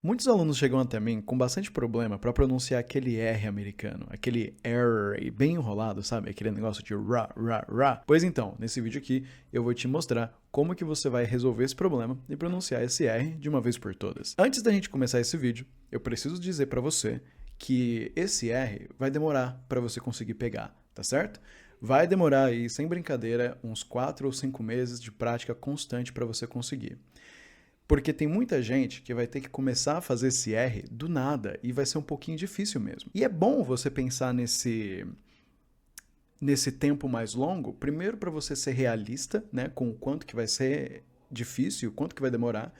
Muitos alunos chegam até mim com bastante problema para pronunciar aquele R americano, aquele R bem enrolado, sabe? Aquele negócio de ra, ra, ra. Pois então, nesse vídeo aqui eu vou te mostrar como que você vai resolver esse problema e pronunciar esse R de uma vez por todas. Antes da gente começar esse vídeo, eu preciso dizer para você que esse R vai demorar para você conseguir pegar, tá certo? Vai demorar aí, sem brincadeira, uns 4 ou 5 meses de prática constante para você conseguir. Porque tem muita gente que vai ter que começar a fazer esse R do nada e vai ser um pouquinho difícil mesmo. E é bom você pensar nesse tempo mais longo, primeiro para você ser realista, né, com o quanto que vai ser difícil, o quanto que vai demorar.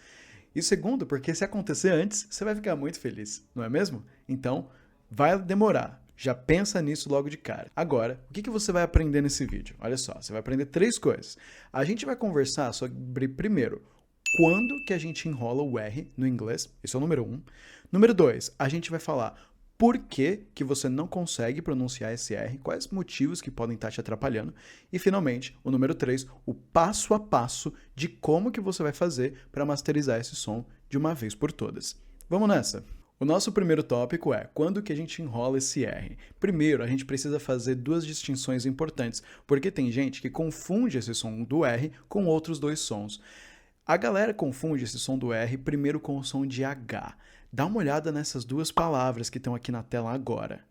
E segundo, porque se acontecer antes, você vai ficar muito feliz, não é mesmo? Então, vai demorar. Já pensa nisso logo de cara. Agora, o que você vai aprender nesse vídeo? Olha só, você vai aprender 3 coisas. A gente vai conversar sobre, primeiro, quando que a gente enrola o R no inglês, esse é o número 1. Número 2, a gente vai falar por que que você não consegue pronunciar esse R, quais motivos que podem estar te atrapalhando. E, finalmente, o número 3, o passo a passo de como que você vai fazer para masterizar esse som de uma vez por todas. Vamos nessa? O nosso primeiro tópico é quando que a gente enrola esse R. Primeiro, a gente precisa fazer 2 distinções importantes, porque tem gente que confunde esse som do R com outros 2 sons. A galera confunde esse som do R primeiro com o som de H. Dá uma olhada nessas 2 palavras que estão aqui na tela agora.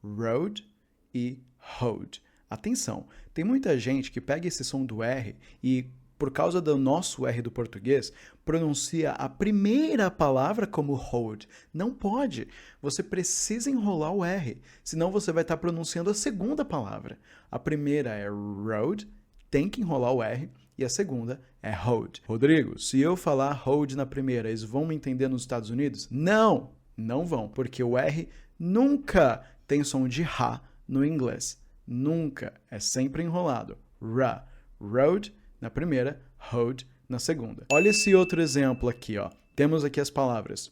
Road e hold. Atenção, tem muita gente que pega esse som do R e, por causa do nosso R do português, pronuncia a primeira palavra como hold. Não pode. Você precisa enrolar o R, senão você vai estar pronunciando a segunda palavra. A primeira é road, tem que enrolar o R, e a segunda é hold. Rodrigo, se eu falar hold na primeira, eles vão me entender nos Estados Unidos? Não, não vão, porque o R nunca tem som de Ra no inglês. Nunca, é sempre enrolado. Ra, road na primeira, hold na segunda. Olha esse outro exemplo aqui, ó. Temos aqui as palavras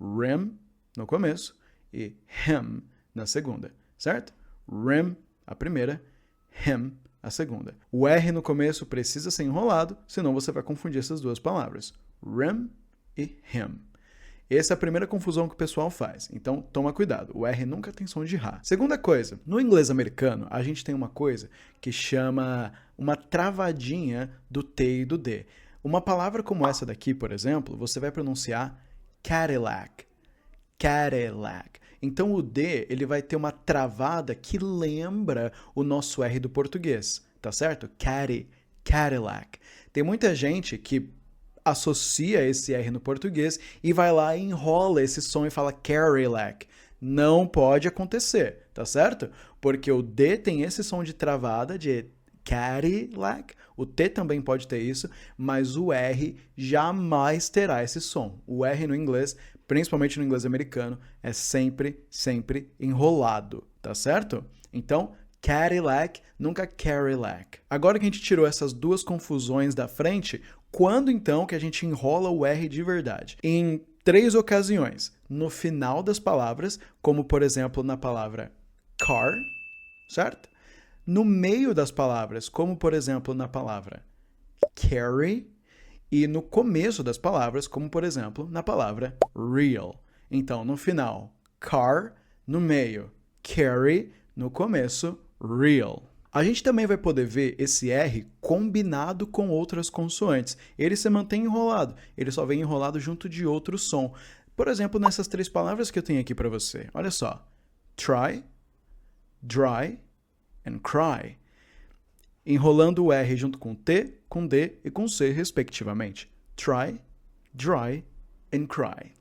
rim no começo e him na segunda, certo? Rim a primeira, him a segunda. O R no começo precisa ser enrolado, senão você vai confundir essas 2 palavras. Rim e him. Essa é a primeira confusão que o pessoal faz, então toma cuidado, o R nunca tem som de Ra. Segunda coisa, no inglês americano, a gente tem uma coisa que chama uma travadinha do T e do D. Uma palavra como essa daqui, por exemplo, você vai pronunciar Cadillac. Cadillac. Então o D, ele vai ter uma travada que lembra o nosso R do português, tá certo? Cadillac. Tem muita gente que associa esse R no português e vai lá e enrola esse som e fala Cadillac. Não pode acontecer, tá certo? Porque o D tem esse som de travada de Cadillac, o T também pode ter isso, mas o R jamais terá esse som. O R no inglês, principalmente no inglês americano, é sempre, sempre enrolado, tá certo? Então, Cadillac, nunca Cadillac. Agora que a gente tirou essas 2 confusões da frente, quando então que a gente enrola o R de verdade? Em 3 ocasiões. No final das palavras, como por exemplo na palavra car, certo? No meio das palavras, como por exemplo na palavra carry, e no começo das palavras, como por exemplo na palavra real. Então, no final, car, no meio, carry, no começo, real. A gente também vai poder ver esse R combinado com outras consoantes. Ele se mantém enrolado, ele só vem enrolado junto de outro som. Por exemplo, nessas 3 palavras que eu tenho aqui para você. Olha só, try, dry, and cry, enrolando o R junto com T, com D e com C, respectivamente. Try, dry and cry.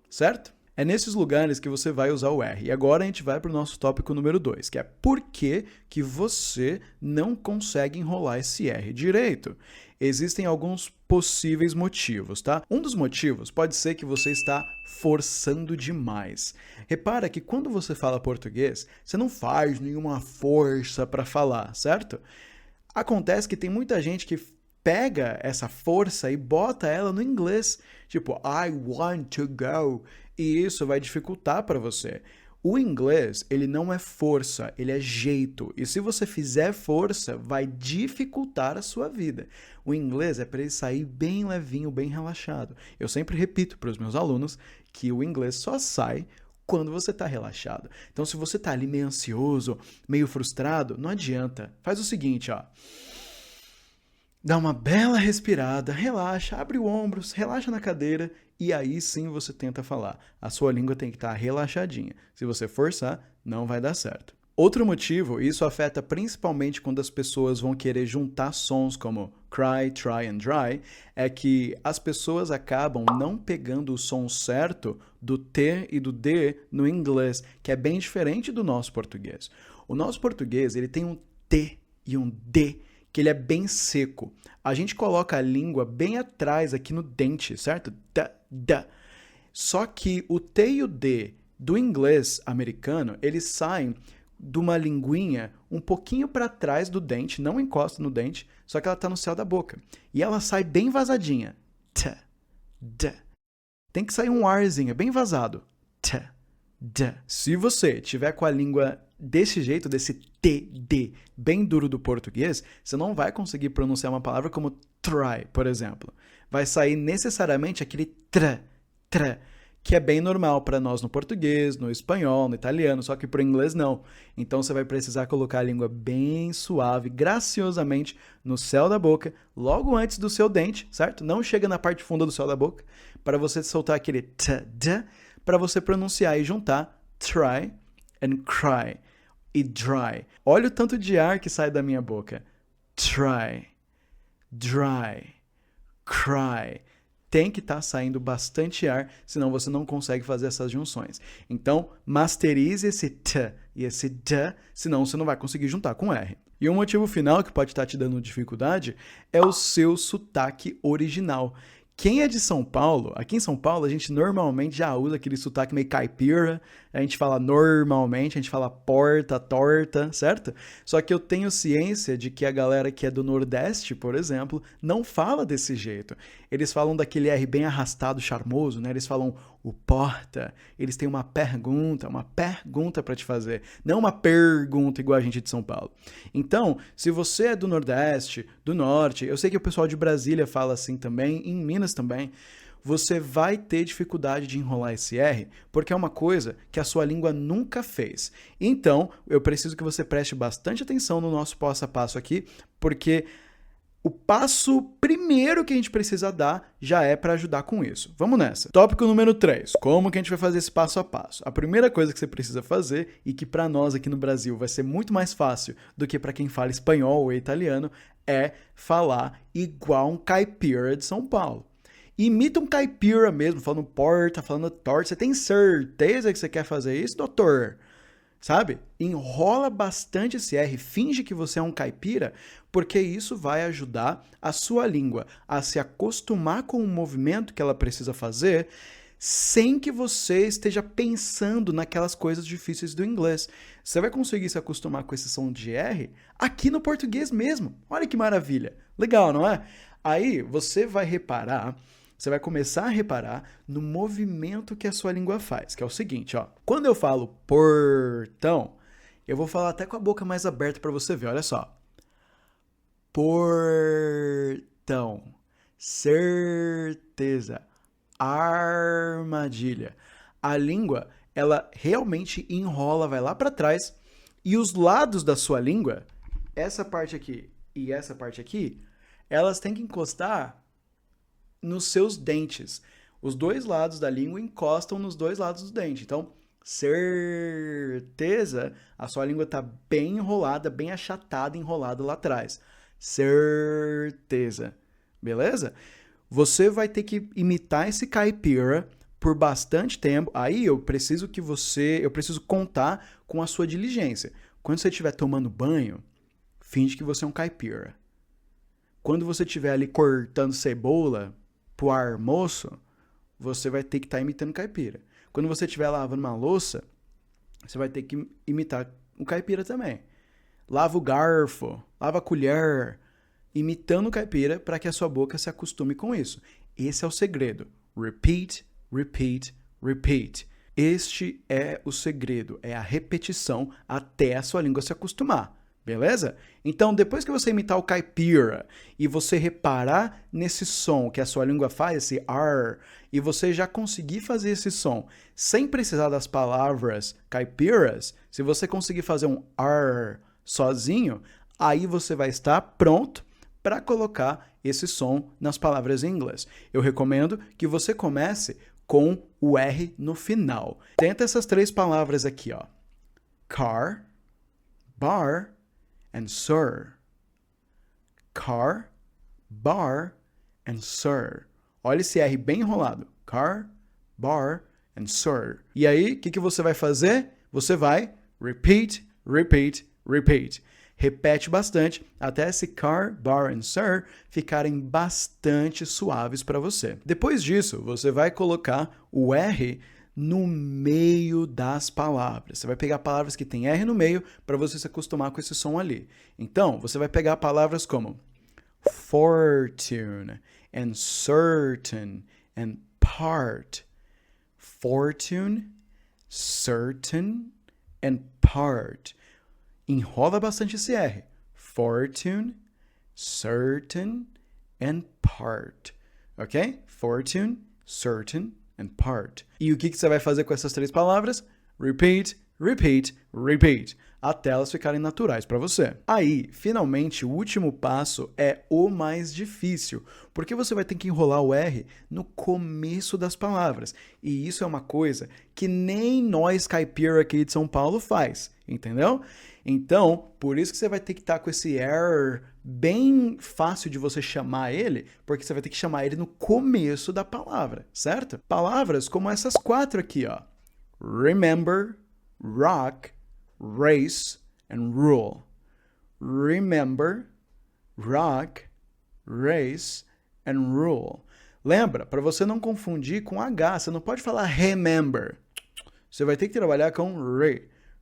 Certo? É nesses lugares que você vai usar o R. E agora a gente vai para o nosso tópico número 2, que é por que que você não consegue enrolar esse R direito. Existem alguns possíveis motivos, tá? Um dos motivos pode ser que você está forçando demais. Repara que quando você fala português, você não faz nenhuma força para falar, certo? Acontece que tem muita gente que pega essa força e bota ela no inglês, tipo I want to go, e isso vai dificultar para você. O inglês, ele não é força, ele é jeito. E se você fizer força, vai dificultar a sua vida. O inglês é para ele sair bem levinho, bem relaxado. Eu sempre repito para os meus alunos que o inglês só sai quando você está relaxado. Então, se você está ali meio ansioso, meio frustrado, não adianta. Faz o seguinte, ó. Dá uma bela respirada, relaxa, abre os ombros, relaxa na cadeira e aí sim você tenta falar. A sua língua tem que estar relaxadinha. Se você forçar, não vai dar certo. Outro motivo, e isso afeta principalmente quando as pessoas vão querer juntar sons como cry, try and dry, é que as pessoas acabam não pegando o som certo do T e do D no inglês, que é bem diferente do nosso português. O nosso português, ele tem um T e um D, que ele é bem seco. A gente coloca a língua bem atrás aqui no dente, certo? Da, da. Só que o T e o D do inglês americano, eles saem de uma linguinha um pouquinho para trás do dente, não encosta no dente, só que ela está no céu da boca. E ela sai bem vazadinha. T, D. Tem que sair um arzinho, bem vazado. T, D. Se você tiver com a língua desse jeito, desse TD bem duro do português, você não vai conseguir pronunciar uma palavra como try, por exemplo. Vai sair necessariamente aquele tra, que é bem normal para nós no português, no espanhol, no italiano, só que para o inglês não. Então você vai precisar colocar a língua bem suave, graciosamente no céu da boca, logo antes do seu dente, certo? Não chega na parte funda do céu da boca, para você soltar aquele t, para você pronunciar e juntar try and cry e dry. Olha o tanto de ar que sai da minha boca. Try, dry, cry. Tem que estar saindo bastante ar, senão você não consegue fazer essas junções. Então, masterize esse t e esse d, senão você não vai conseguir juntar com R. E um motivo final que pode estar te dando dificuldade é o seu sotaque original. Quem é de São Paulo, aqui em São Paulo a gente normalmente já usa aquele sotaque meio caipira, a gente fala normalmente, a gente fala porta, torta, certo? Só que eu tenho ciência de que a galera que é do Nordeste, por exemplo, não fala desse jeito. Eles falam daquele R bem arrastado, charmoso, né? Eles falam o porta, eles têm uma pergunta para te fazer, não uma pergunta igual a gente de São Paulo. Então, se você é do Nordeste, do Norte, eu sei que o pessoal de Brasília fala assim também, em Minas também, você vai ter dificuldade de enrolar esse R, porque é uma coisa que a sua língua nunca fez. Então, eu preciso que você preste bastante atenção no nosso passo a passo aqui, porque o passo primeiro que a gente precisa dar já é para ajudar com isso. Vamos nessa. Tópico número 3. Como que a gente vai fazer esse passo a passo? A primeira coisa que você precisa fazer, e que para nós aqui no Brasil vai ser muito mais fácil do que para quem fala espanhol ou italiano, é falar igual um caipira de São Paulo. Imita um caipira mesmo, falando porta, falando torta. Você tem certeza que você quer fazer isso, doutor? Sabe? Enrola bastante esse R, finge que você é um caipira, porque isso vai ajudar a sua língua a se acostumar com o movimento que ela precisa fazer, sem que você esteja pensando naquelas coisas difíceis do inglês. Você vai conseguir se acostumar com esse som de R aqui no português mesmo. Olha que maravilha. Legal, não é? Aí você vai reparar, você vai começar a reparar no movimento que a sua língua faz, que é o seguinte, ó. Quando eu falo portão, eu vou falar até com a boca mais aberta para você ver, olha só. Portão, certeza, armadilha. A língua, ela realmente enrola, vai lá para trás, e os lados da sua língua, essa parte aqui e essa parte aqui, elas têm que encostar nos seus dentes. Os dois lados da língua encostam nos dois lados do dente. Então, certeza, a sua língua está bem enrolada, bem achatada, enrolada lá atrás. Certeza. Beleza? Você vai ter que imitar esse caipira por bastante tempo. Aí eu preciso contar com a sua diligência. Quando você estiver tomando banho, finge que você é um caipira. Quando você estiver ali cortando cebola pro almoço, você vai ter que estar imitando caipira. Quando você estiver lavando uma louça, você vai ter que imitar o caipira também. Lava o garfo, lava a colher, imitando o caipira para que a sua boca se acostume com isso. Esse é o segredo. Repeat, repeat, repeat. Este é o segredo, é a repetição até a sua língua se acostumar. Beleza? Então, depois que você imitar o caipira e você reparar nesse som que a sua língua faz, esse R, e você já conseguir fazer esse som sem precisar das palavras caipiras, se você conseguir fazer um R sozinho, aí você vai estar pronto para colocar esse som nas palavras em inglês. Eu recomendo que você comece com o R no final. Tenta essas 3 palavras aqui, ó. Car, bar, and sir. Car, bar, and sir. Olha esse R bem enrolado. Car, bar, and sir. E aí, o que você vai fazer? Você vai repeat, repeat, repeat. Repete bastante até esse car, bar and sir ficarem bastante suaves para você. Depois disso, você vai colocar o R no meio das palavras. Você vai pegar palavras que tem R no meio para você se acostumar com esse som ali. Então, você vai pegar palavras como fortune and certain and part. Fortune, certain and part. Enrola bastante esse R. Fortune, certain and part. Ok? Fortune, certain and part. E o que você vai fazer com essas 3 palavras? Repeat, repeat, repeat. Até elas ficarem naturais para você. Aí, finalmente, o último passo é o mais difícil, porque você vai ter que enrolar o R no começo das palavras. E isso é uma coisa que nem nós caipira aqui de São Paulo faz, entendeu? Então, por isso que você vai ter que estar com esse R bem fácil de você chamar ele, porque você vai ter que chamar ele no começo da palavra, certo? Palavras como essas 4 aqui, ó. Remember, rock, race and rule. Remember, rock, race and rule. Lembra, para você não confundir com H, você não pode falar remember. Você vai ter que trabalhar com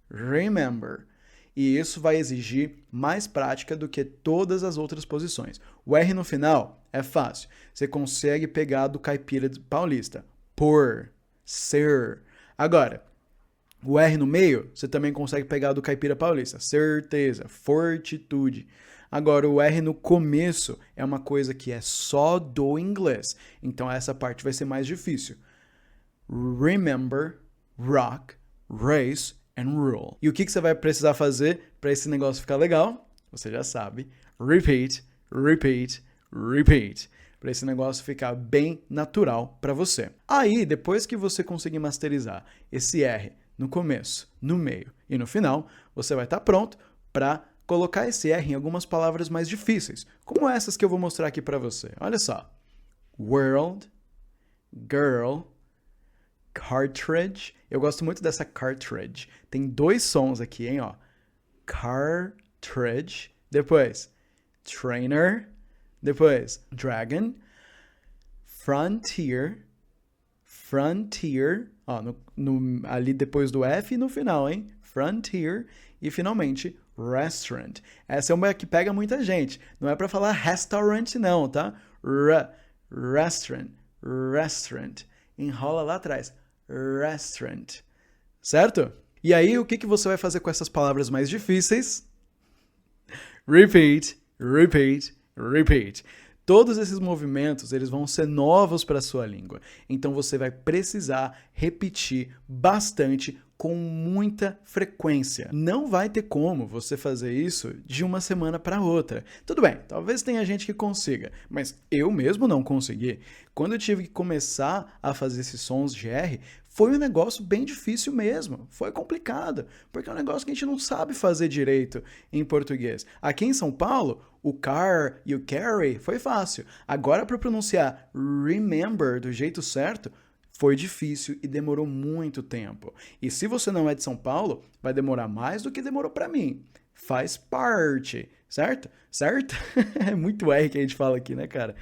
remember. E isso vai exigir mais prática do que todas as outras posições. O R no final é fácil. Você consegue pegar do caipira paulista. Por, ser. Agora, o R no meio, você também consegue pegar do caipira paulista. Certeza, fortitude. Agora, o R no começo é uma coisa que é só do inglês. Então, essa parte vai ser mais difícil. Remember, rock, race and rule. E o que você vai precisar fazer para esse negócio ficar legal? Você já sabe. Repeat, repeat, repeat. Para esse negócio ficar bem natural para você. Aí, depois que você conseguir masterizar esse R no começo, no meio e no final, você vai estar pronto para colocar esse R em algumas palavras mais difíceis, como essas que eu vou mostrar aqui para você. Olha só. World, girl, cartridge. Eu gosto muito dessa cartridge. Tem 2 sons aqui, hein, ó. Cartridge. Depois, trainer. Depois, dragon. Frontier. Frontier. Ó, ali depois do F e no final, hein? Frontier. E, finalmente, restaurant. Essa é uma que pega muita gente. Não é para falar restaurant, não, tá? Restaurant. Restaurant. Enrola lá atrás. Restaurant. Certo? E aí, o que você vai fazer com essas palavras mais difíceis? Repeat, repeat, repeat. Todos esses movimentos, eles vão ser novos para a sua língua. Então, você vai precisar repetir bastante com muita frequência. Não vai ter como você fazer isso de uma semana para outra. Tudo bem, talvez tenha gente que consiga, mas eu mesmo não consegui. Quando eu tive que começar a fazer esses sons de R, foi um negócio bem difícil mesmo. Foi complicado, porque é um negócio que a gente não sabe fazer direito em português. Aqui em São Paulo, o car e o carry foi fácil. Agora, para pronunciar remember do jeito certo, foi difícil e demorou muito tempo. E se você não é de São Paulo, vai demorar mais do que demorou para mim. Faz parte, certo? Certo? É muito R que a gente fala aqui, né, cara?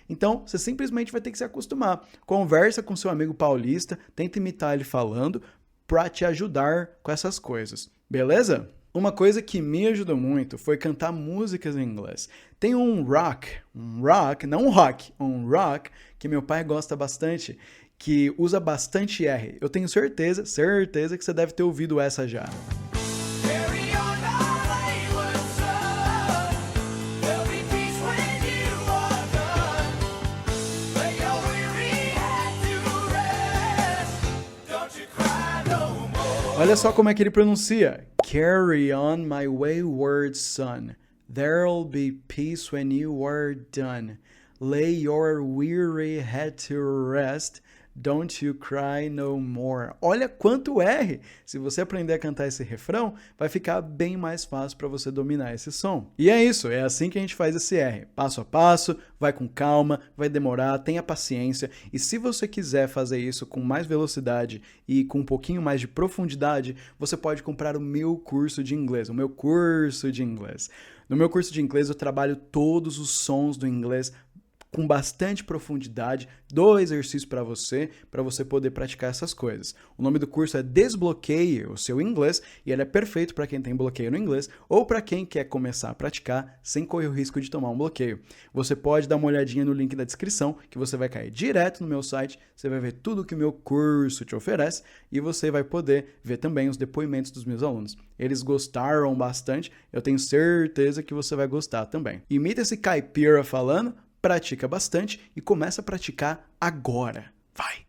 Então, você simplesmente vai ter que se acostumar. Conversa com seu amigo paulista, tenta imitar ele falando para te ajudar com essas coisas. Beleza? Uma coisa que me ajudou muito foi cantar músicas em inglês. Tem um rock, não um rock, um rock que meu pai gosta bastante. que usa bastante R. Eu tenho certeza que você deve ter ouvido essa já. Carry on, my wayward son. There'll be peace when you are done. Lay your weary head to rest. Don't you cry no more. Olha só como é que ele pronuncia. Carry on, my wayward son. There'll be peace when you are done. Lay your weary head to rest. Don't you cry no more. Olha quanto R! Se você aprender a cantar esse refrão, vai ficar bem mais fácil para você dominar esse som. E é isso, é assim que a gente faz esse R. Passo a passo, vai com calma, vai demorar, tenha paciência. E se você quiser fazer isso com mais velocidade e com um pouquinho mais de profundidade, você pode comprar o meu curso de inglês, o meu curso de inglês. No meu curso de inglês eu trabalho todos os sons do inglês com bastante profundidade, dou exercícios para você poder praticar essas coisas. O nome do curso é Desbloqueie o seu inglês e ele é perfeito para quem tem bloqueio no inglês ou para quem quer começar a praticar sem correr o risco de tomar um bloqueio. Você pode dar uma olhadinha no link da descrição que você vai cair direto no meu site, você vai ver tudo que o meu curso te oferece e você vai poder ver também os depoimentos dos meus alunos. Eles gostaram bastante, eu tenho certeza que você vai gostar também. Imita esse caipira falando, pratica bastante e começa a praticar agora. Vai!